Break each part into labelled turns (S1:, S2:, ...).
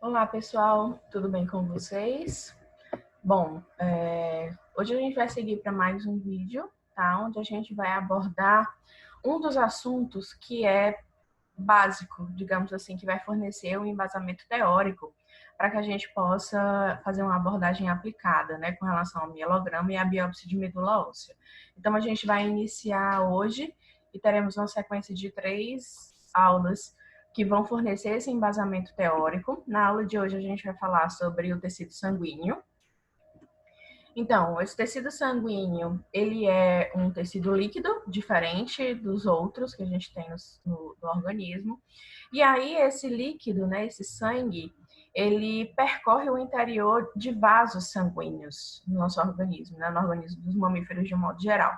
S1: Olá, pessoal, tudo bem com vocês? Bom, hoje a gente vai seguir para mais um vídeo, tá? Onde a gente vai abordar um dos assuntos que é básico, digamos assim, que vai fornecer um embasamento teórico para que a gente possa fazer uma abordagem aplicada, né, com relação ao mielograma e à biópsia de medula óssea. Então, a gente vai iniciar hoje e teremos uma sequência de 3 aulas que vão fornecer esse embasamento teórico. Na aula de hoje, a gente vai falar sobre o tecido sanguíneo. Então, esse tecido sanguíneo, ele é um tecido líquido, diferente dos outros que a gente tem no organismo. E aí, esse líquido, né, esse sangue, ele percorre o interior de vasos sanguíneos no nosso organismo, né, no organismo dos mamíferos de um modo geral.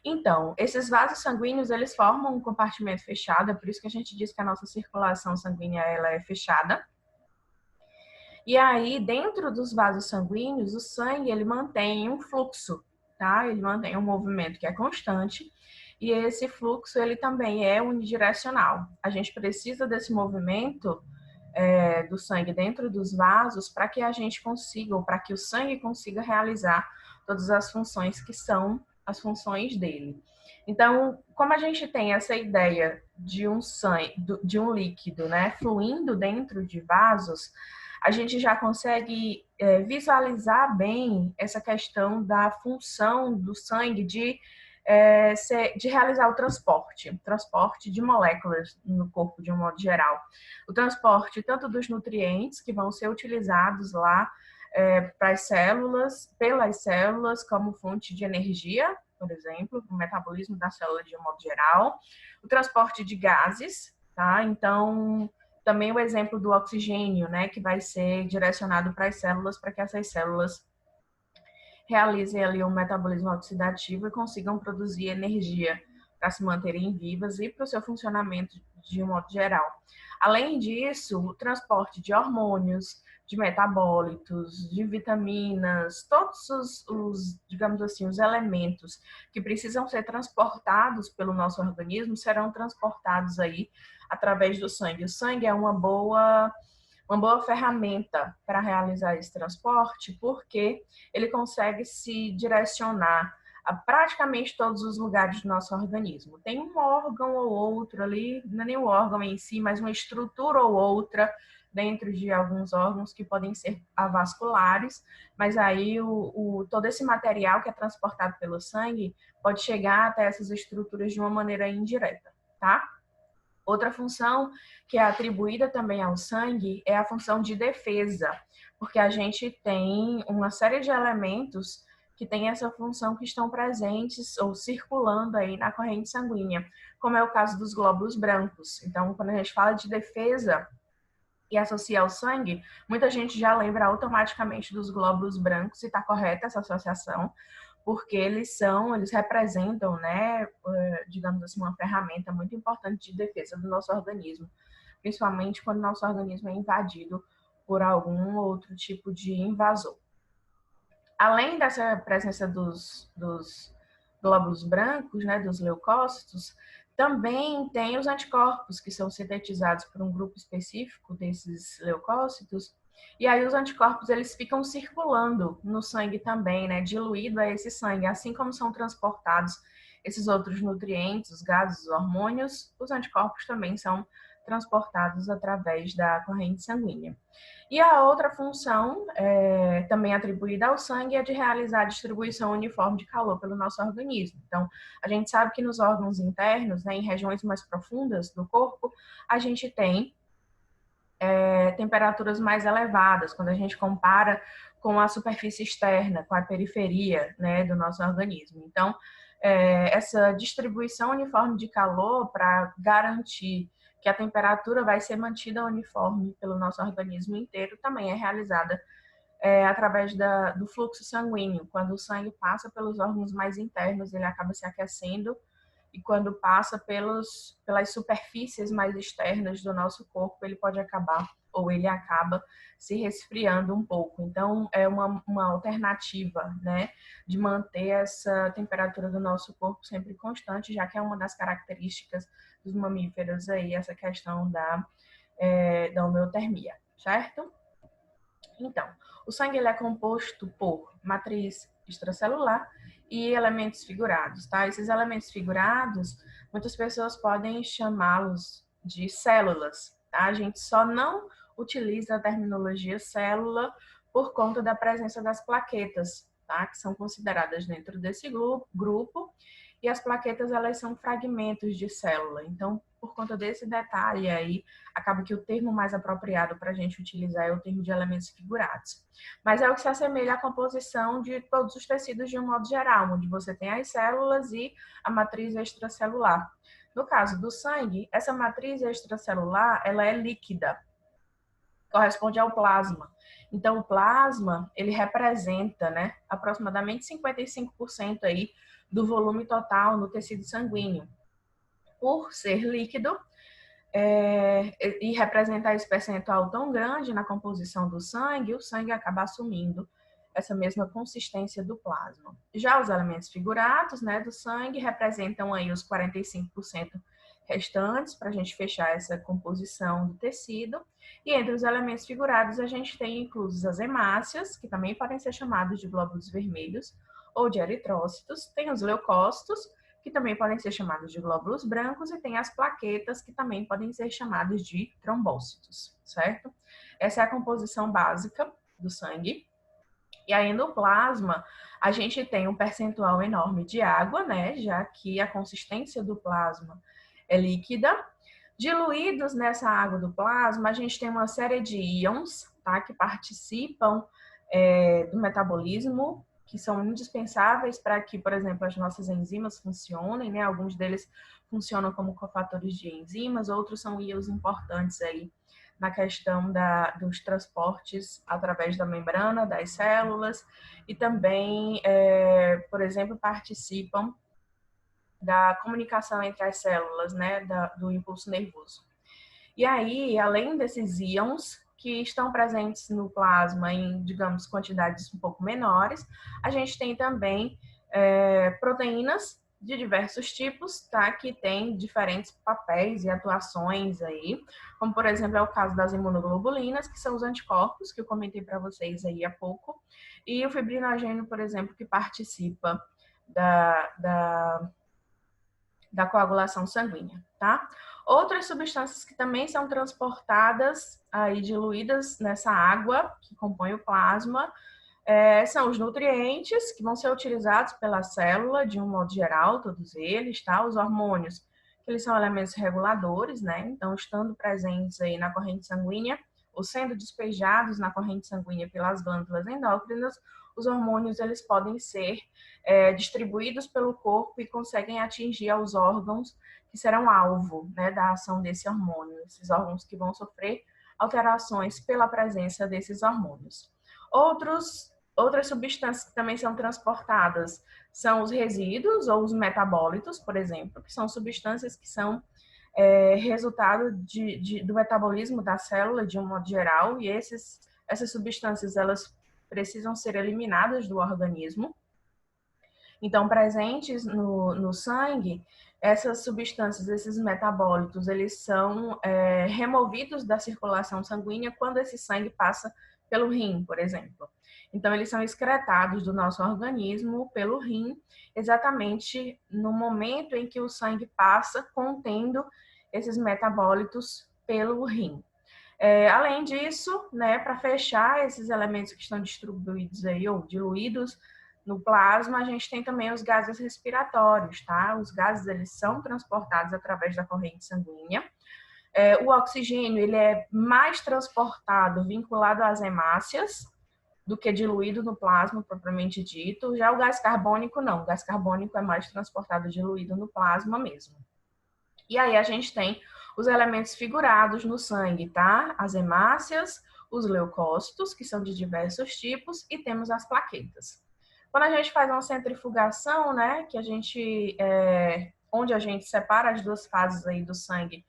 S1: Então, esses vasos sanguíneos, eles formam um compartimento fechado, é por isso que a gente diz que a nossa circulação sanguínea ela é fechada. E aí, dentro dos vasos sanguíneos, o sangue ele mantém um fluxo, tá? Ele mantém um movimento que é constante. E esse fluxo ele também é unidirecional. A gente precisa desse movimento do sangue dentro dos vasos para que a gente consiga, ou para que o sangue consiga realizar todas as funções que são as funções dele. Então, como a gente tem essa ideia de um sangue, de um líquido, né, fluindo dentro de vasos, a gente já consegue visualizar bem essa questão da função do sangue de realizar o transporte de moléculas no corpo de um modo geral. O transporte tanto dos nutrientes que vão ser utilizados lá para as células, pelas células, como fonte de energia, por exemplo, o metabolismo da célula de um modo geral, o transporte de gases, tá? Então, também o exemplo do oxigênio, né, que vai ser direcionado para as células, para que essas células realizem ali um metabolismo oxidativo e consigam produzir energia para se manterem vivas e para o seu funcionamento de um modo geral. Além disso, o transporte de hormônios, de metabólitos, de vitaminas, todos digamos assim, os elementos que precisam ser transportados pelo nosso organismo serão transportados aí através do sangue. O sangue é uma boa ferramenta para realizar esse transporte, porque ele consegue se direcionar a praticamente todos os lugares do nosso organismo. Tem um órgão ou outro ali, não é nem o órgão em si, mas uma estrutura ou outra dentro de alguns órgãos que podem ser avasculares, mas aí todo esse material que é transportado pelo sangue pode chegar até essas estruturas de uma maneira indireta, tá? Outra função que é atribuída também ao sangue é a função de defesa, porque a gente tem uma série de elementos que têm essa função que estão presentes ou circulando aí na corrente sanguínea, como é o caso dos glóbulos brancos. Então, quando a gente fala de defesa e associa ao sangue, muita gente já lembra automaticamente dos glóbulos brancos, e está correta essa associação, porque eles representam, né, digamos assim, uma ferramenta muito importante de defesa do nosso organismo, principalmente quando o nosso organismo é invadido por algum outro tipo de invasor. Além dessa presença dos glóbulos brancos, né, dos leucócitos, também tem os anticorpos, que são sintetizados por um grupo específico desses leucócitos, e aí os anticorpos eles ficam circulando no sangue também, né, diluído a esse sangue, assim como são transportados esses outros nutrientes, os gases, os hormônios, os anticorpos também são transportados através da corrente sanguínea. E a outra função, também atribuída ao sangue, é de realizar a distribuição uniforme de calor pelo nosso organismo. Então, a gente sabe que nos órgãos internos, né, em regiões mais profundas do corpo, a gente tem temperaturas mais elevadas, quando a gente compara com a superfície externa, com a periferia, né, do nosso organismo. Então, essa distribuição uniforme de calor para garantir que a temperatura vai ser mantida uniforme pelo nosso organismo inteiro também é realizada através do fluxo sanguíneo. Quando o sangue passa pelos órgãos mais internos, ele acaba se aquecendo, e quando passa pelas superfícies mais externas do nosso corpo, ele pode acabar, ou ele acaba se resfriando um pouco. Então, é uma alternativa, né, de manter essa temperatura do nosso corpo sempre constante, já que é uma das características dos mamíferos aí, essa questão da homeotermia, certo? Então, o sangue ele é composto por matriz extracelular e elementos figurados, tá? Esses elementos figurados, muitas pessoas podem chamá-los de células, tá? A gente só não utiliza a terminologia célula por conta da presença das plaquetas, tá? Que são consideradas dentro desse grupo, e as plaquetas, elas são fragmentos de célula. Então, por conta desse detalhe aí, acaba que o termo mais apropriado para a gente utilizar é o termo de elementos figurados. Mas é o que se assemelha à composição de todos os tecidos de um modo geral, onde você tem as células e a matriz extracelular. No caso do sangue, essa matriz extracelular, ela é líquida, corresponde ao plasma. Então, o plasma, ele representa, né, aproximadamente 55% aí do volume total no tecido sanguíneo. Por ser líquido, e representar esse percentual tão grande na composição do sangue, o sangue acaba assumindo essa mesma consistência do plasma. Já os elementos figurados, né, do sangue representam aí os 45% restantes para a gente fechar essa composição do tecido. E entre os elementos figurados a gente tem inclusos as hemácias, que também podem ser chamados de glóbulos vermelhos ou de eritrócitos, tem os leucócitos, que também podem ser chamados de glóbulos brancos, e tem as plaquetas, que também podem ser chamadas de trombócitos, certo? Essa é a composição básica do sangue. E aí no plasma, a gente tem um percentual enorme de água, né? Já que a consistência do plasma é líquida. Diluídos nessa água do plasma, a gente tem uma série de íons, tá? Que participam do metabolismo, que são indispensáveis para que, por exemplo, as nossas enzimas funcionem, né? Alguns deles funcionam como cofatores de enzimas, outros são íons importantes aí na questão dos transportes através da membrana das células e também, por exemplo, participam da comunicação entre as células, né? Do impulso nervoso. E aí, além desses íons, que estão presentes no plasma em, digamos, quantidades um pouco menores, a gente tem também proteínas de diversos tipos, tá? Que têm diferentes papéis e atuações aí, como por exemplo é o caso das imunoglobulinas, que são os anticorpos, que eu comentei para vocês aí há pouco, e o fibrinogênio, por exemplo, que participa da coagulação sanguínea, tá? Outras substâncias que também são transportadas aí diluídas nessa água que compõe o plasma são os nutrientes que vão ser utilizados pela célula de um modo geral, todos eles, tá? Os hormônios, que eles são elementos reguladores, né? Então, estando presentes aí na corrente sanguínea ou sendo despejados na corrente sanguínea pelas glândulas endócrinas, os hormônios eles podem ser distribuídos pelo corpo e conseguem atingir aos órgãos que serão alvo, né, da ação desse hormônio, esses órgãos que vão sofrer alterações pela presença desses hormônios. Outras substâncias que também são transportadas são os resíduos ou os metabólitos, por exemplo, que são substâncias que são resultado do metabolismo da célula de um modo geral, e essas substâncias elas precisam ser eliminadas do organismo. Então, presentes no sangue, essas substâncias, esses metabólitos, eles são removidos da circulação sanguínea quando esse sangue passa pelo rim, por exemplo. Então, eles são excretados do nosso organismo pelo rim, exatamente no momento em que o sangue passa contendo esses metabólitos pelo rim. Além disso, né, para fechar esses elementos que estão distribuídos aí ou diluídos no plasma, a gente tem também os gases respiratórios, tá? Os gases, eles são transportados através da corrente sanguínea. O oxigênio, ele é mais transportado vinculado às hemácias do que diluído no plasma, propriamente dito. Já o gás carbônico, não. O gás carbônico é mais transportado diluído no plasma mesmo. E aí a gente tem os elementos figurados no sangue, tá? As hemácias, os leucócitos, que são de diversos tipos, e temos as plaquetas. Quando a gente faz uma centrifugação, né, que a gente, onde a gente separa as duas fases aí do sangue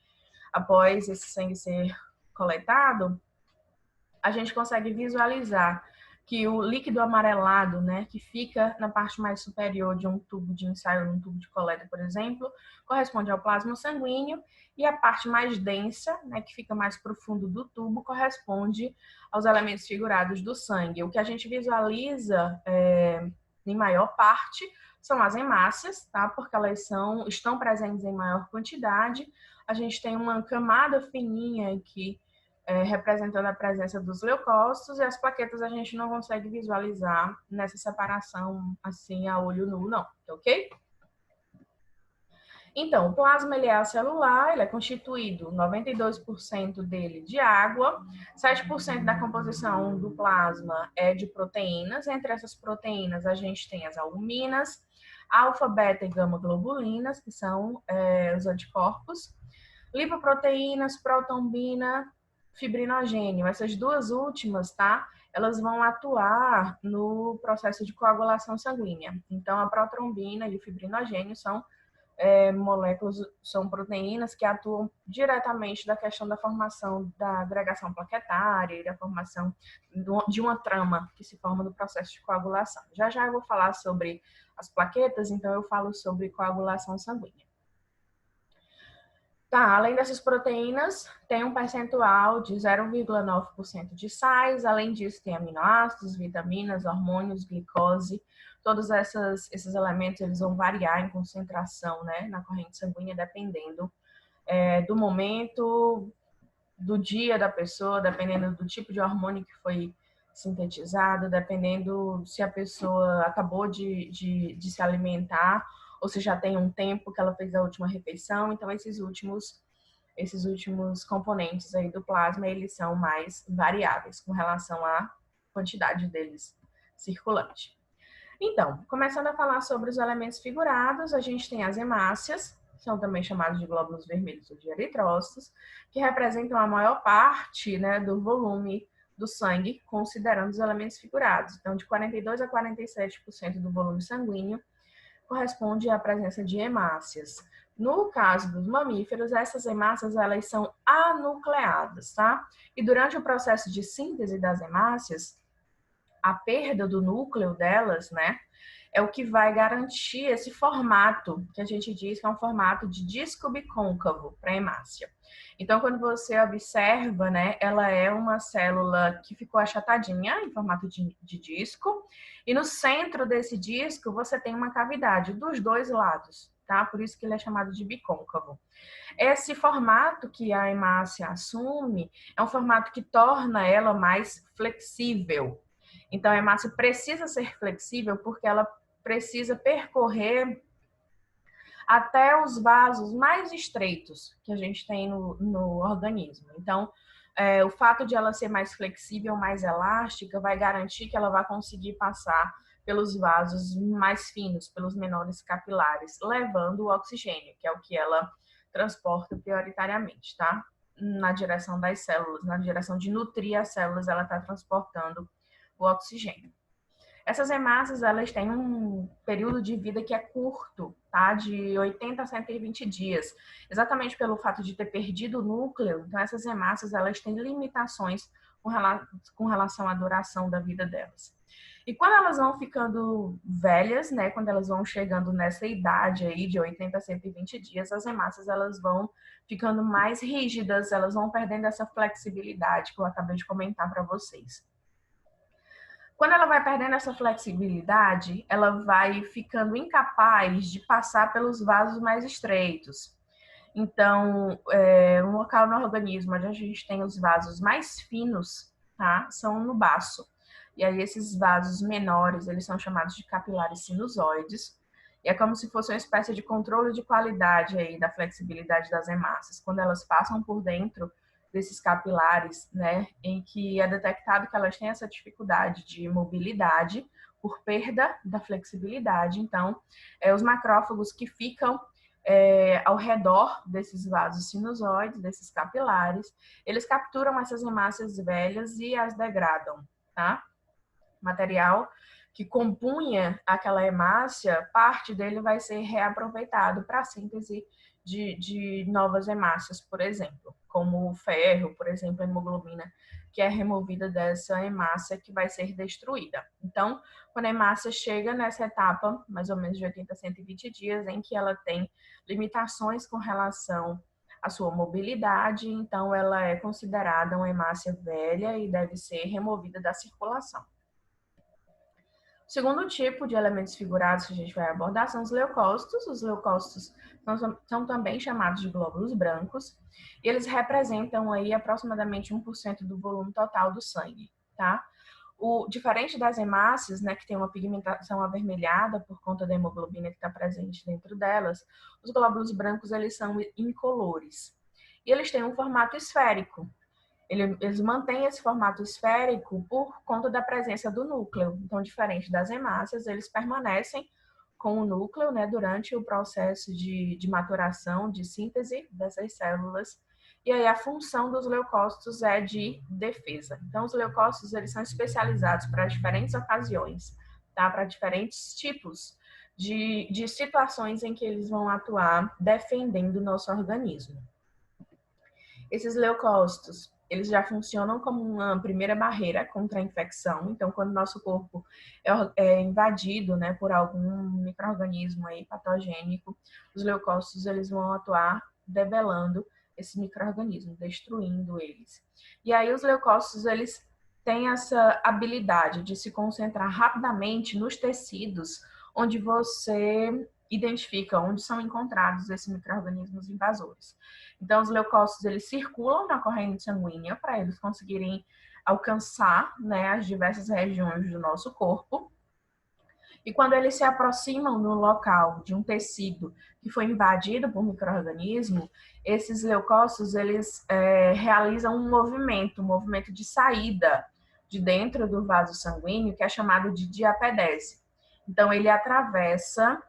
S1: após esse sangue ser coletado, a gente consegue visualizar que o líquido amarelado, né, que fica na parte mais superior de um tubo de ensaio, um tubo de coleta, por exemplo, corresponde ao plasma sanguíneo, e a parte mais densa, né, que fica mais profundo do tubo, corresponde aos elementos figurados do sangue. O que a gente visualiza em maior parte são as hemácias, tá? Porque elas estão presentes em maior quantidade. A gente tem uma camada fininha aqui representando a presença dos leucócitos, e as plaquetas a gente não consegue visualizar nessa separação assim a olho nu, não, ok? Então, o plasma ele é acelular, ele é constituído 92% dele de água, 7% da composição do plasma é de proteínas. Entre essas proteínas, a gente tem as albuminas, alfa, beta e gama globulinas, que são os anticorpos, lipoproteínas, protombina, fibrinogênio. Essas duas últimas, tá? Elas vão atuar no processo de coagulação sanguínea. Então, a protrombina e o fibrinogênio são moléculas, são proteínas que atuam diretamente da questão da formação da agregação plaquetária e da formação de uma trama que se forma no processo de coagulação. Já já eu vou falar sobre as plaquetas, então eu falo sobre coagulação sanguínea. Tá, além dessas proteínas, tem um percentual de 0,9% de sais. Além disso, tem aminoácidos, vitaminas, hormônios, glicose. Todos esses elementos eles vão variar em concentração, né, na corrente sanguínea, dependendo do momento, do dia da pessoa, dependendo do tipo de hormônio que foi sintetizado, dependendo se a pessoa acabou de se alimentar ou se já tem um tempo que ela fez a última refeição. Então, esses últimos componentes aí do plasma, eles são mais variáveis com relação à quantidade deles circulante. Então, começando a falar sobre os elementos figurados, a gente tem as hemácias, são também chamados de glóbulos vermelhos ou de eritrócitos, que representam a maior parte, né, do volume do sangue, considerando os elementos figurados. Então, de 42% a 47% do volume sanguíneo corresponde à presença de hemácias. No caso dos mamíferos, essas hemácias elas são anucleadas, tá? E durante o processo de síntese das hemácias, a perda do núcleo delas, né, é o que vai garantir esse formato, que a gente diz que é um formato de disco bicôncavo para a hemácia. Então, quando você observa, né, ela é uma célula que ficou achatadinha, em formato de disco, e no centro desse disco você tem uma cavidade dos dois lados, tá? Por isso que ele é chamado de bicôncavo. Esse formato que a hemácia assume é um formato que torna ela mais flexível. Então, a hemácia precisa ser flexível porque ela precisa percorrer até os vasos mais estreitos que a gente tem no organismo. Então, o fato de ela ser mais flexível, mais elástica, vai garantir que ela vai conseguir passar pelos vasos mais finos, pelos menores capilares, levando o oxigênio, que é o que ela transporta prioritariamente, tá? Na direção das células, na direção de nutrir as células, ela está transportando o oxigênio. Essas hemácias, elas têm um período de vida que é curto, tá? De 80 a 120 dias. Exatamente pelo fato de ter perdido o núcleo, então essas hemácias, elas têm limitações com relação à duração da vida delas. E quando elas vão ficando velhas, né, quando elas vão chegando nessa idade aí de 80 a 120 dias, as hemácias, elas vão ficando mais rígidas, elas vão perdendo essa flexibilidade que eu acabei de comentar para vocês. Quando ela vai perdendo essa flexibilidade, ela vai ficando incapaz de passar pelos vasos mais estreitos. Então, um local no organismo onde a gente tem os vasos mais finos, tá? São no baço. E aí esses vasos menores, eles são chamados de capilares sinusoides. E é como se fosse uma espécie de controle de qualidade aí da flexibilidade das hemácias. Quando elas passam por dentro desses capilares, né, em que é detectado que elas têm essa dificuldade de mobilidade por perda da flexibilidade. Então, os macrófagos que ficam ao redor desses vasos sinusoides, desses capilares, eles capturam essas hemácias velhas e as degradam, tá? O material que compunha aquela hemácia, parte dele vai ser reaproveitado para a síntese de novas hemácias, por exemplo, como o ferro, por exemplo, a hemoglobina, que é removida dessa hemácia que vai ser destruída. Então, quando a hemácia chega nessa etapa, mais ou menos de 80 a 120 dias, em que ela tem limitações com relação à sua mobilidade, então ela é considerada uma hemácia velha e deve ser removida da circulação. O segundo tipo de elementos figurados que a gente vai abordar são os leucócitos. Os leucócitos são também chamados de glóbulos brancos e eles representam aí aproximadamente 1% do volume total do sangue, tá? Diferente das hemácias, né, que tem uma pigmentação avermelhada por conta da hemoglobina que está presente dentro delas, os glóbulos brancos eles são incolores. E eles têm um formato esférico. Eles mantêm esse formato esférico por conta da presença do núcleo. Então, diferente das hemácias, eles permanecem com o núcleo, né, durante o processo de maturação, de síntese dessas células. E aí a função dos leucócitos é de defesa. Então, os leucócitos eles são especializados para diferentes ocasiões, tá? Para diferentes tipos de situações em que eles vão atuar defendendo o nosso organismo. Esses leucócitos, eles já funcionam como uma primeira barreira contra a infecção. Então, quando o nosso corpo é invadido, né, por algum micro-organismo aí patogênico, os leucócitos eles vão atuar debelando esse micro-organismo, destruindo eles. E aí os leucócitos, eles têm essa habilidade de se concentrar rapidamente nos tecidos onde você identifica onde são encontrados esses micro-organismos invasores. Então, os leucócitos, eles circulam na corrente sanguínea para eles conseguirem alcançar, né, as diversas regiões do nosso corpo. E quando eles se aproximam no local de um tecido que foi invadido por micro-organismo, esses leucócitos, eles realizam um movimento de saída de dentro do vaso sanguíneo, que é chamado de diapedese. Então, ele atravessa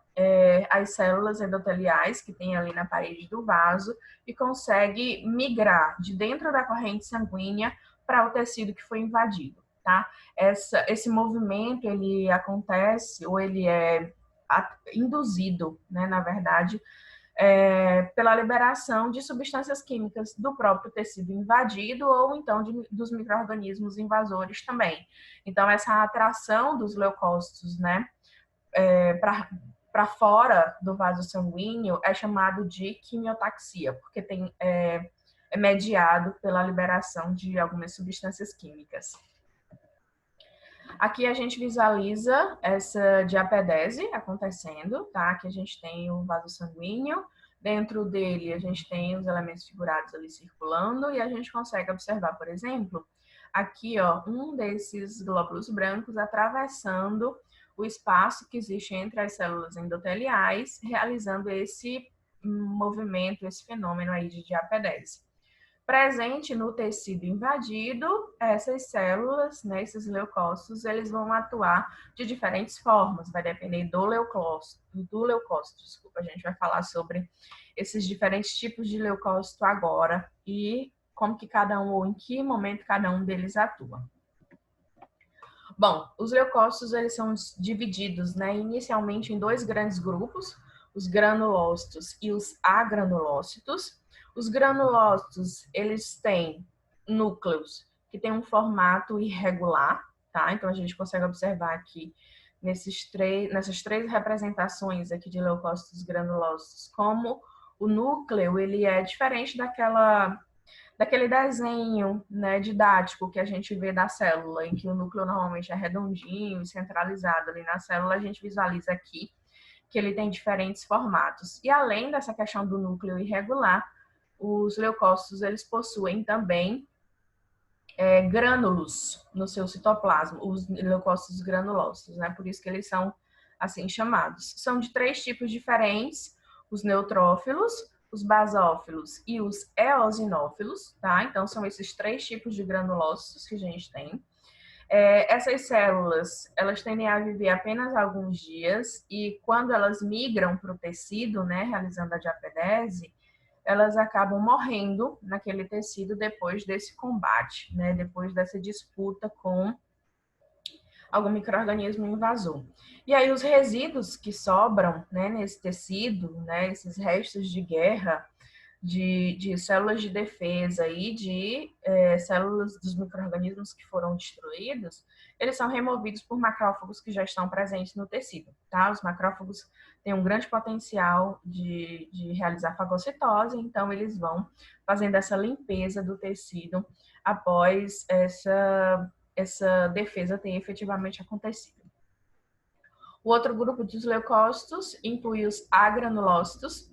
S1: as células endoteliais que tem ali na parede do vaso e consegue migrar de dentro da corrente sanguínea para o tecido que foi invadido, tá? Esse movimento, ele acontece, ou ele é induzido, né, na verdade, pela liberação de substâncias químicas do próprio tecido invadido ou então dos micro-organismos invasores também. Então, essa atração dos leucócitos, né, para fora do vaso sanguíneo é chamado de quimiotaxia, porque é mediado pela liberação de algumas substâncias químicas. Aqui a gente visualiza essa diapedese acontecendo, tá? Aqui a gente tem o vaso sanguíneo, dentro dele a gente tem os elementos figurados ali circulando e a gente consegue observar, por exemplo, aqui, ó, um desses glóbulos brancos atravessando o espaço que existe entre as células endoteliais, realizando esse movimento, esse fenômeno aí de diapedese. Presente no tecido invadido, essas células, né, esses leucócitos, eles vão atuar de diferentes formas, vai depender do leucócito, desculpa, a gente vai falar sobre esses diferentes tipos de leucócito agora e como que cada um, ou em que momento cada um deles atua. Bom, os leucócitos, eles são divididos, né, inicialmente em dois grandes grupos, os granulócitos e os agranulócitos. Os granulócitos, eles têm núcleos que têm um formato irregular, tá? Então, a gente consegue observar aqui nessas três representações aqui de leucócitos granulócitos, como o núcleo, ele é diferente daquele desenho, né, didático que a gente vê da célula, em que o núcleo normalmente é redondinho e centralizado ali na célula, a gente visualiza aqui que ele tem diferentes formatos. E além dessa questão do núcleo irregular, os leucócitos, eles possuem também grânulos no seu citoplasma, os leucócitos granulócitos, né? Por isso que eles são assim chamados. São de três tipos diferentes, os neutrófilos, os basófilos e os eosinófilos, tá? Então, são esses três tipos de granulócitos que a gente tem. Essas células, elas tendem a viver apenas alguns dias e quando elas migram para o tecido, né, realizando a diapedese, elas acabam morrendo naquele tecido depois desse combate, né, depois dessa disputa com algum micro-organismo invasor. E aí os resíduos que sobram, né, nesse tecido, né, esses restos de guerra, de células de defesa e de células dos micro-organismos que foram destruídos, eles são removidos por macrófagos que já estão presentes no tecido, tá? Os macrófagos têm um grande potencial de realizar fagocitose, então eles vão fazendo essa limpeza do tecido após essa defesa ter efetivamente acontecido. O outro grupo dos leucócitos inclui os agranulócitos.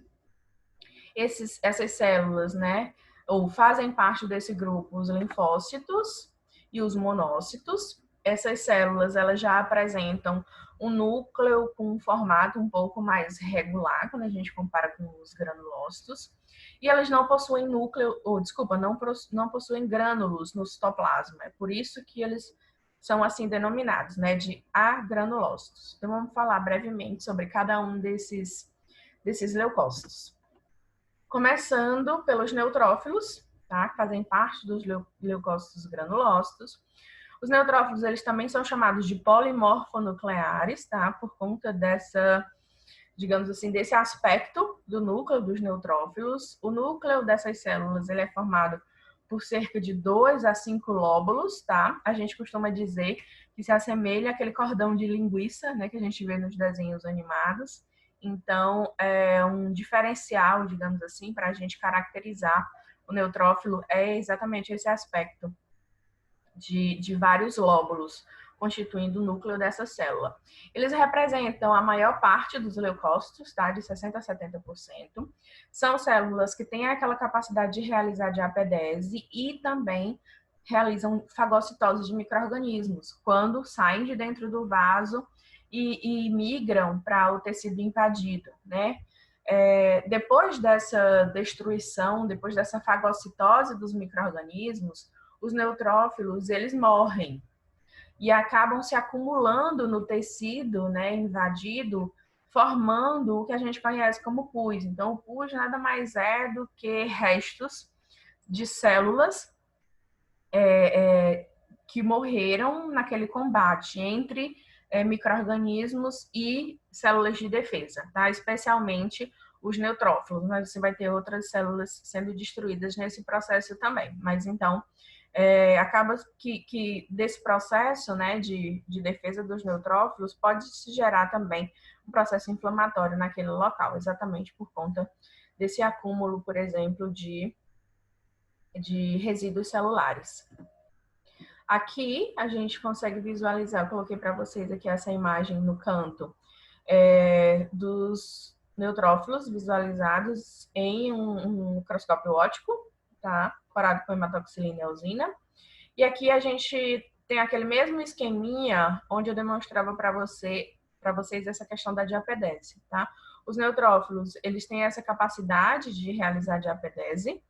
S1: Essas células, né, ou fazem parte desse grupo os linfócitos e os monócitos. Essas células, elas já apresentam um núcleo com um formato um pouco mais regular, quando a gente compara com os granulócitos. E elas não possuem núcleo, ou desculpa, não possuem grânulos no citoplasma. É por isso que eles são assim denominados, né, de agranulócitos. Então vamos falar brevemente sobre cada um desses leucócitos. Começando pelos neutrófilos, tá? Que fazem parte dos leucócitos granulócitos. Os neutrófilos, eles também são chamados de polimorfonucleares, tá? Por conta dessa, digamos assim, desse aspecto do núcleo dos neutrófilos. O núcleo dessas células, ele é formado por cerca de 2 a 5 lóbulos, tá? A gente costuma dizer que se assemelha àquele cordão de linguiça, né, que a gente vê nos desenhos animados. Então, é um diferencial, digamos assim, para a gente caracterizar o neutrófilo é exatamente esse aspecto de vários lóbulos constituindo o núcleo dessa célula. Eles representam a maior parte dos leucócitos, tá? De 60% a 70%. São células que têm aquela capacidade de realizar diapedese e também realizam fagocitose de micro-organismos, quando saem de dentro do vaso e migram para o tecido invadido, né? Depois dessa destruição, depois dessa fagocitose dos micro-organismos, os neutrófilos, eles morrem e acabam se acumulando no tecido, né, invadido, formando o que a gente conhece como pus. Então, o pus nada mais é do que restos de células que morreram naquele combate entre micro-organismos e células de defesa, tá? Especialmente os neutrófilos, mas você vai ter outras células sendo destruídas nesse processo também. Mas então, acaba que desse processo, né, de defesa dos neutrófilos pode se gerar também um processo inflamatório naquele local, exatamente por conta desse acúmulo, por exemplo, de resíduos celulares. Aqui a gente consegue visualizar, eu coloquei para vocês aqui essa imagem no canto, dos neutrófilos visualizados em um microscópio óptico, tá? Corado com hematoxilina e eosina. E aqui a gente tem aquele mesmo esqueminha onde eu demonstrava para vocês essa questão da diapedese, tá? Os neutrófilos, eles têm essa capacidade de realizar diapedese,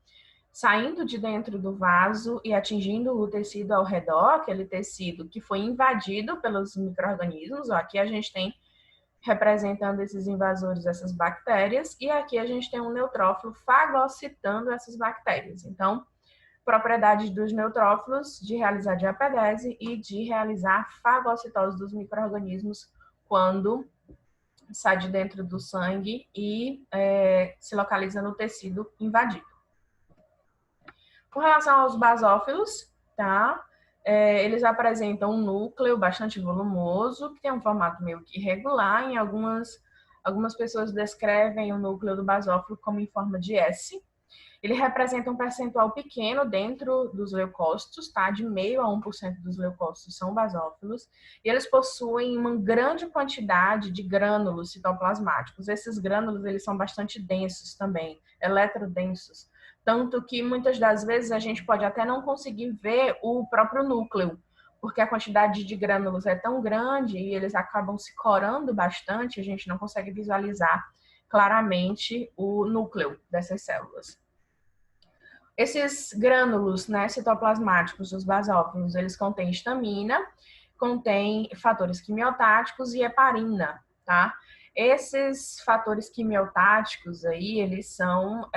S1: saindo de dentro do vaso e atingindo o tecido ao redor, aquele tecido que foi invadido pelos micro-organismos. Aqui a gente tem representando esses invasores, essas bactérias, e aqui a gente tem um neutrófilo fagocitando essas bactérias. Então, propriedades dos neutrófilos de realizar diapedese e de realizar fagocitose dos micro-organismos quando sai de dentro do sangue e se localiza no tecido invadido. Com relação aos basófilos, tá? Eles apresentam um núcleo bastante volumoso, que tem um formato meio que irregular. Em algumas pessoas descrevem o núcleo do basófilo como em forma de S. Ele representa um percentual pequeno dentro dos leucócitos, tá? De 0,5% a 1% dos leucócitos são basófilos. E eles possuem uma grande quantidade de grânulos citoplasmáticos. Esses grânulos, eles são bastante densos também, eletrodensos. Tanto que muitas das vezes a gente pode até não conseguir ver o próprio núcleo, porque a quantidade de grânulos é tão grande e eles acabam se corando bastante, a gente não consegue visualizar claramente o núcleo dessas células. Esses grânulos, né, citoplasmáticos dos basófilos, eles contêm histamina, contêm fatores quimiotáticos e heparina, tá? Esses fatores quimiotáticos aí, eles são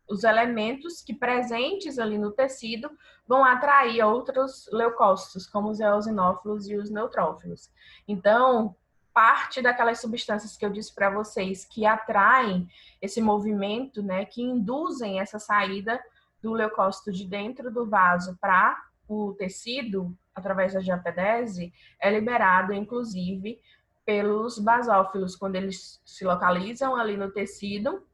S1: os elementos que presentes ali no tecido vão atrair outros leucócitos, como os eosinófilos e os neutrófilos. Então, parte daquelas substâncias que eu disse para vocês que atraem esse movimento, né, que induzem essa saída do leucócito de dentro do vaso para o tecido, através da diapedese, é liberado, inclusive, pelos basófilos, quando eles se localizam ali no tecido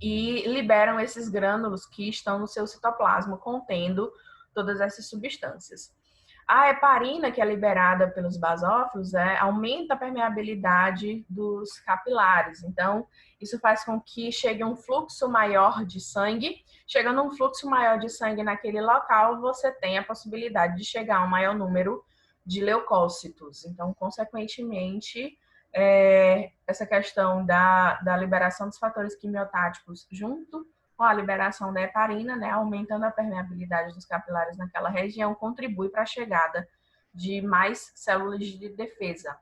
S1: e liberam esses grânulos que estão no seu citoplasma, contendo todas essas substâncias. A heparina, que é liberada pelos basófilos, aumenta a permeabilidade dos capilares. Então, isso faz com que chegue um fluxo maior de sangue. Chegando um fluxo maior de sangue naquele local, você tem a possibilidade de chegar a um maior número de leucócitos. Então, consequentemente, essa questão da liberação dos fatores quimiotáticos junto com a liberação da heparina, né, aumentando a permeabilidade dos capilares naquela região, contribui para a chegada de mais células de defesa.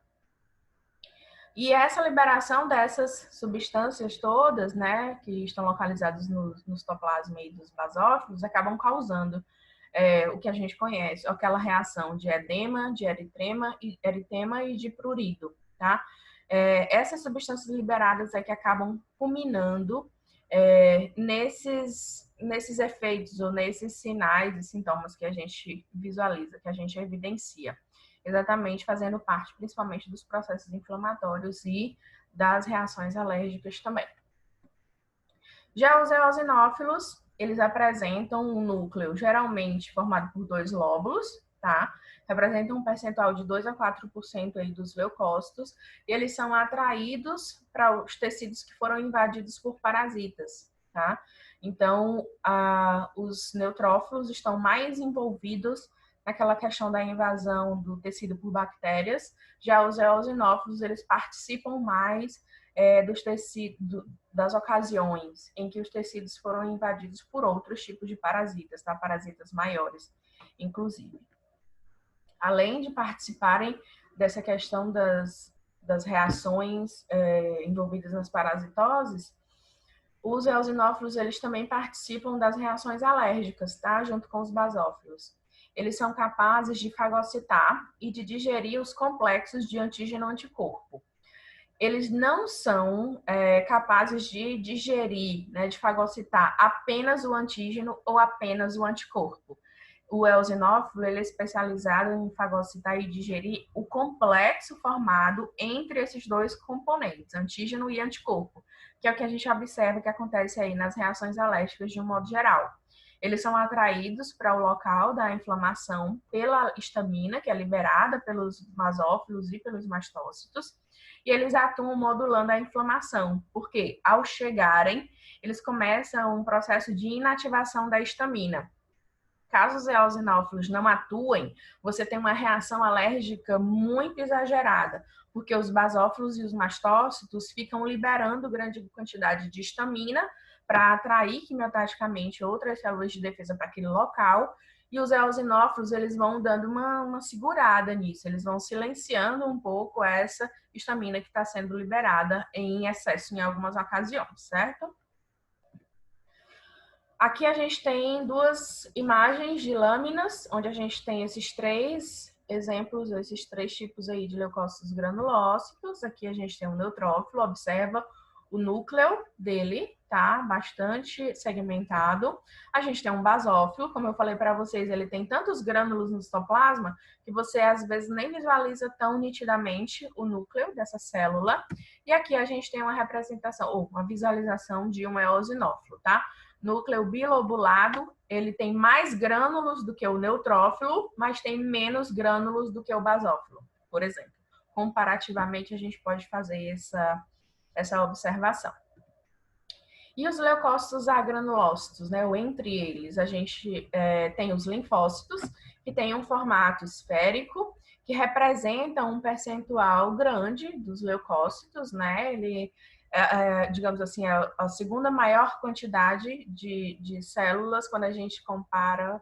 S1: E essa liberação dessas substâncias todas, né, que estão localizadas no citoplasma e dos basófilos, acabam causando o que a gente conhece, aquela reação de edema, de eritema e de prurido, tá? Essas substâncias liberadas é que acabam culminando nesses efeitos ou nesses sinais e sintomas que a gente visualiza, que a gente evidencia, exatamente fazendo parte principalmente dos processos inflamatórios e das reações alérgicas também. Já os eosinófilos, eles apresentam um núcleo geralmente formado por 2 lóbulos, tá? Representam um percentual de 2 a 4% aí dos leucócitos, e eles são atraídos para os tecidos que foram invadidos por parasitas, tá? Então, os neutrófilos estão mais envolvidos naquela questão da invasão do tecido por bactérias, já os eosinófilos, eles participam mais dos tecidos, das ocasiões em que os tecidos foram invadidos por outros tipos de parasitas, tá? Parasitas maiores, inclusive. Além de participarem dessa questão das reações envolvidas nas parasitoses, os eosinófilos, eles também participam das reações alérgicas, tá? Junto com os basófilos. Eles são capazes de fagocitar e de digerir os complexos de antígeno-anticorpo. Eles não são capazes de digerir, né, de fagocitar apenas o antígeno ou apenas o anticorpo. O eosinófilo, ele é especializado em fagocitar e digerir o complexo formado entre esses dois componentes, antígeno e anticorpo, que é o que a gente observa que acontece aí nas reações alérgicas de um modo geral. Eles são atraídos para o local da inflamação pela histamina, que é liberada pelos basófilos e pelos mastócitos, e eles atuam modulando a inflamação, porque ao chegarem, eles começam um processo de inativação da histamina. Caso os eosinófilos não atuem, você tem uma reação alérgica muito exagerada, porque os basófilos e os mastócitos ficam liberando grande quantidade de histamina para atrair quimiotaticamente outras células de defesa para aquele local, e os eosinófilos, eles vão dando uma segurada nisso, eles vão silenciando um pouco essa histamina que está sendo liberada em excesso em algumas ocasiões, certo? Aqui a gente tem 2 imagens de lâminas, onde a gente tem esses 3 exemplos, esses 3 tipos aí de leucócitos granulócitos. Aqui a gente tem um neutrófilo, observa o núcleo dele, tá? Bastante segmentado. A gente tem um basófilo, como eu falei para vocês, ele tem tantos grânulos no citoplasma que você às vezes nem visualiza tão nitidamente o núcleo dessa célula. E aqui a gente tem uma representação, ou uma visualização de um eosinófilo, tá? Núcleo bilobulado, ele tem mais grânulos do que o neutrófilo, mas tem menos grânulos do que o basófilo, por exemplo. Comparativamente, a gente pode fazer essa observação. E os leucócitos agranulócitos, né? Entre eles, a gente tem os linfócitos, que tem um formato esférico, que representa um percentual grande dos leucócitos, né? Ele digamos assim, a segunda maior quantidade de células quando a gente compara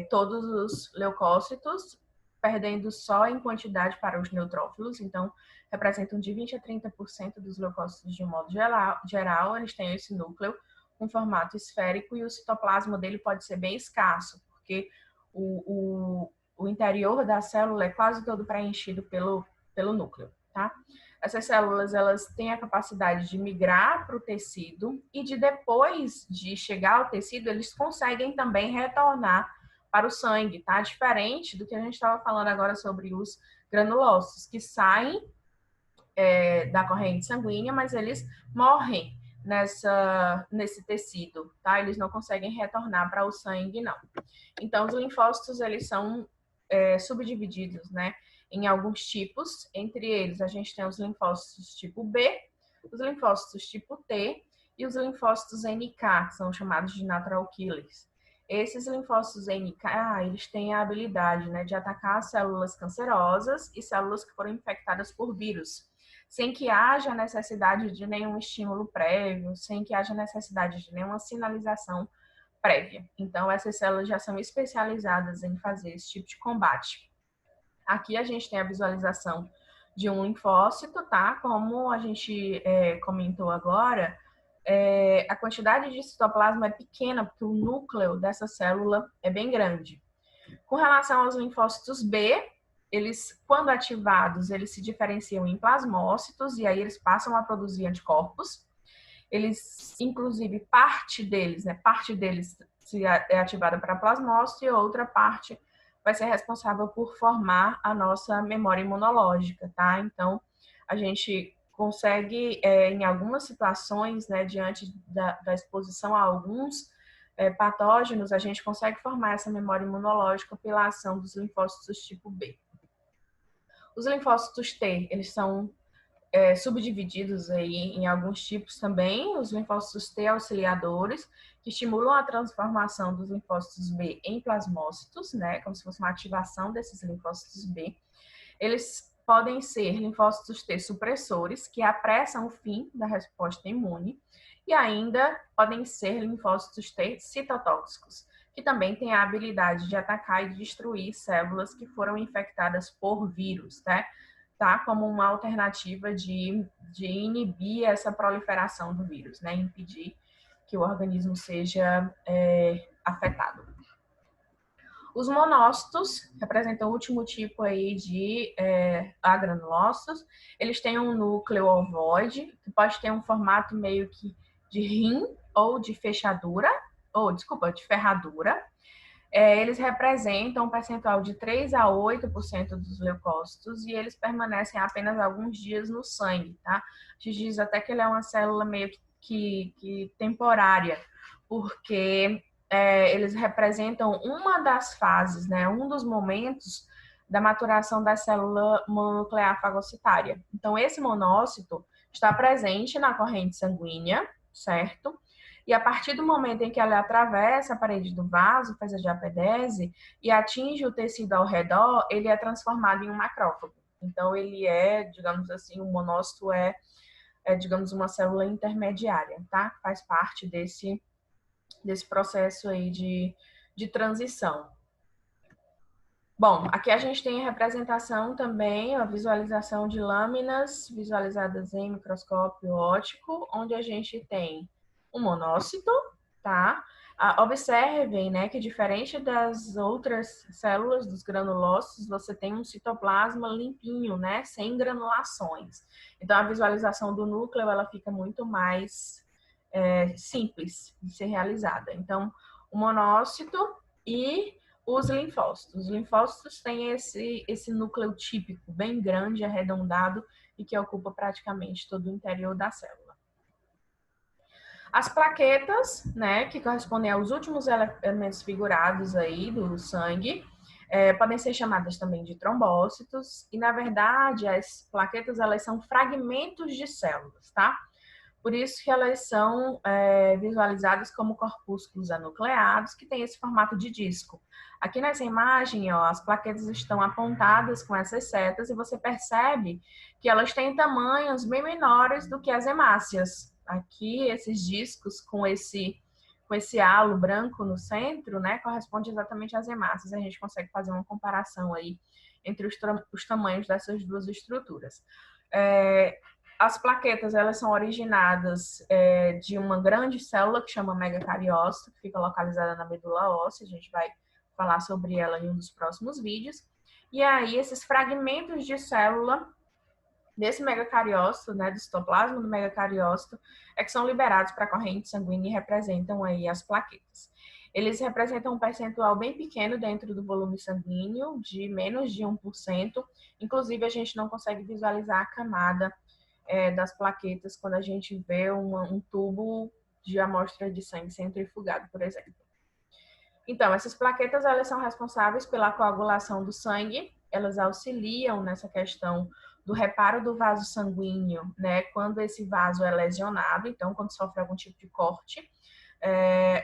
S1: todos os leucócitos, perdendo só em quantidade para os neutrófilos. Então, representam de 20 a 30% dos leucócitos de um modo geral, eles têm esse núcleo com formato esférico e o citoplasma dele pode ser bem escasso, porque o interior da célula é quase todo preenchido pelo núcleo, tá? Essas células, elas têm a capacidade de migrar para o tecido e de depois de chegar ao tecido, eles conseguem também retornar para o sangue, tá? Diferente do que a gente estava falando agora sobre os granulócitos, que saem da corrente sanguínea, mas eles morrem nesse tecido, tá? Eles não conseguem retornar para o sangue, não. Então, os linfócitos, eles são subdivididos, né, em alguns tipos. Entre eles, a gente tem os linfócitos tipo B, os linfócitos tipo T e os linfócitos NK, que são chamados de natural killers. Esses linfócitos NK, eles têm a habilidade, né, de atacar células cancerosas e células que foram infectadas por vírus, sem que haja necessidade de nenhum estímulo prévio, sem que haja necessidade de nenhuma sinalização prévia. Então, essas células já são especializadas em fazer esse tipo de combate. Aqui a gente tem a visualização de um linfócito, tá? Como a gente comentou agora, a quantidade de citoplasma é pequena, porque o núcleo dessa célula é bem grande. Com relação aos linfócitos B, eles, quando ativados, eles se diferenciam em plasmócitos e aí eles passam a produzir anticorpos. Eles, inclusive, parte deles é ativada para plasmócito e outra parte vai ser responsável por formar a nossa memória imunológica, tá? Então, a gente consegue, em algumas situações, né, diante da exposição a alguns patógenos, a gente consegue formar essa memória imunológica pela ação dos linfócitos tipo B. Os linfócitos T, eles são subdivididos aí em alguns tipos também, os linfócitos T auxiliadores, que estimulam a transformação dos linfócitos B em plasmócitos, né, como se fosse uma ativação desses linfócitos B. Eles podem ser linfócitos T supressores, que apressam o fim da resposta imune, e ainda podem ser linfócitos T citotóxicos, que também têm a habilidade de atacar e destruir células que foram infectadas por vírus, né? Tá? Como uma alternativa de inibir essa proliferação do vírus, né? Impedir que o organismo seja afetado. Os monócitos representam o último tipo aí de agranulócitos. Eles têm um núcleo ovoide, que pode ter um formato meio que de rim ou de fechadura, de ferradura. Eles representam um percentual de 3 a 8% dos leucócitos e eles permanecem apenas alguns dias no sangue, tá? A gente diz até que ele é uma célula meio que temporária, porque eles representam uma das fases, né? Um dos momentos da maturação da célula mononuclear fagocitária. Então, esse monócito está presente na corrente sanguínea, certo? E a partir do momento em que ela atravessa a parede do vaso, faz a diapedese e atinge o tecido ao redor, ele é transformado em um macrófago. Então, ele digamos assim, o monócito digamos, uma célula intermediária, tá? Faz parte desse processo aí de transição. Bom, aqui a gente tem a representação também, a visualização de lâminas visualizadas em microscópio óptico, onde a gente tem um monócito, tá? Observem, né, que diferente das outras células dos granulócitos, você tem um citoplasma limpinho, né, sem granulações. Então, a visualização do núcleo, ela fica muito mais simples de ser realizada. Então, o monócito e os linfócitos. Os linfócitos têm esse núcleo típico, bem grande, arredondado, e que ocupa praticamente todo o interior da célula. As plaquetas, né, que correspondem aos últimos elementos figurados aí do sangue, podem ser chamadas também de trombócitos, e na verdade as plaquetas, elas são fragmentos de células, tá? Por isso que elas são visualizadas como corpúsculos anucleados, que têm esse formato de disco. Aqui nessa imagem, ó, as plaquetas estão apontadas com essas setas e você percebe que elas têm tamanhos bem menores do que as hemácias. Aqui, esses discos com esse halo branco no centro, né, corresponde exatamente às hemácias. A gente consegue fazer uma comparação aí entre os tamanhos dessas duas estruturas. As plaquetas, elas são originadas de uma grande célula que chama megacariócito, que fica localizada na medula óssea. A gente vai falar sobre ela em um dos próximos vídeos. E aí, esses fragmentos de célula desse megacariócito, né, do citoplasma do megacariócito, que são liberados para a corrente sanguínea e representam aí as plaquetas. Eles representam um percentual bem pequeno dentro do volume sanguíneo, de menos de 1%. Inclusive, a gente não consegue visualizar a camada das plaquetas quando a gente vê um tubo de amostra de sangue centrifugado, por exemplo. Então, essas plaquetas, elas são responsáveis pela coagulação do sangue, elas auxiliam nessa questão do reparo do vaso sanguíneo, né, quando esse vaso é lesionado, então, quando sofre algum tipo de corte,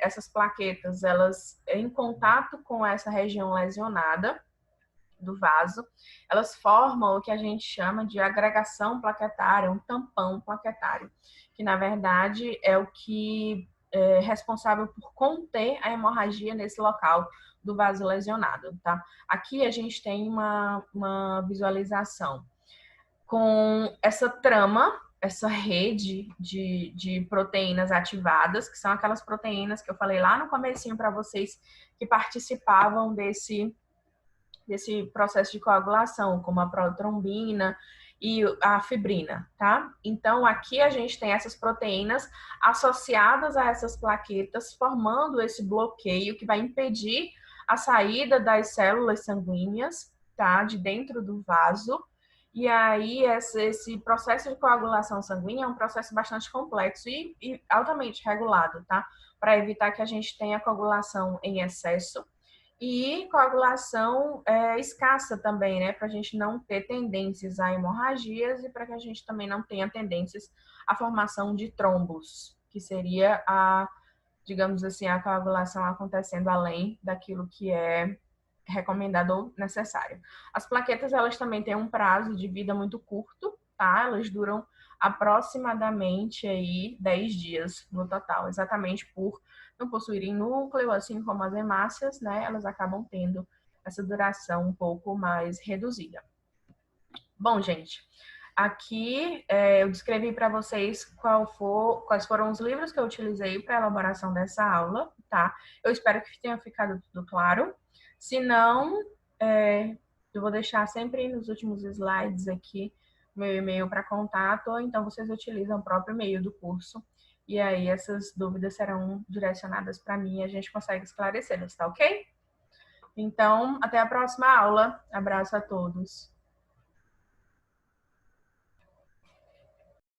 S1: essas plaquetas, elas, em contato com essa região lesionada do vaso, elas formam o que a gente chama de agregação plaquetária, um tampão plaquetário, que, na verdade, é o que responsável por conter a hemorragia nesse local do vaso lesionado, tá? Aqui a gente tem uma visualização com essa trama, essa rede de proteínas ativadas, que são aquelas proteínas que eu falei lá no comecinho para vocês que participavam desse processo de coagulação, como a protrombina e a fibrina, tá? Então, aqui a gente tem essas proteínas associadas a essas plaquetas, formando esse bloqueio que vai impedir a saída das células sanguíneas, tá? De dentro do vaso. E aí, esse processo de coagulação sanguínea é um processo bastante complexo e altamente regulado, tá? Para evitar que a gente tenha coagulação em excesso e coagulação escassa também, né? Para a gente não ter tendências a hemorragias e para que a gente também não tenha tendências à formação de trombos, que seria digamos assim, a coagulação acontecendo além daquilo que é recomendado ou necessário. As plaquetas, elas também têm um prazo de vida muito curto, tá? Elas duram aproximadamente aí 10 dias no total, exatamente por não possuírem núcleo, assim como as hemácias, né? Elas acabam tendo essa duração um pouco mais reduzida. Bom, gente, aqui eu descrevi para vocês quais foram os livros que eu utilizei para a elaboração dessa aula, tá? Eu espero que tenha ficado tudo claro. Se não, eu vou deixar sempre nos últimos slides aqui meu e-mail para contato, ou então vocês utilizam o próprio e-mail do curso. E aí essas dúvidas serão direcionadas para mim e a gente consegue esclarecê-las, tá ok? Então, até a próxima aula. Abraço a todos.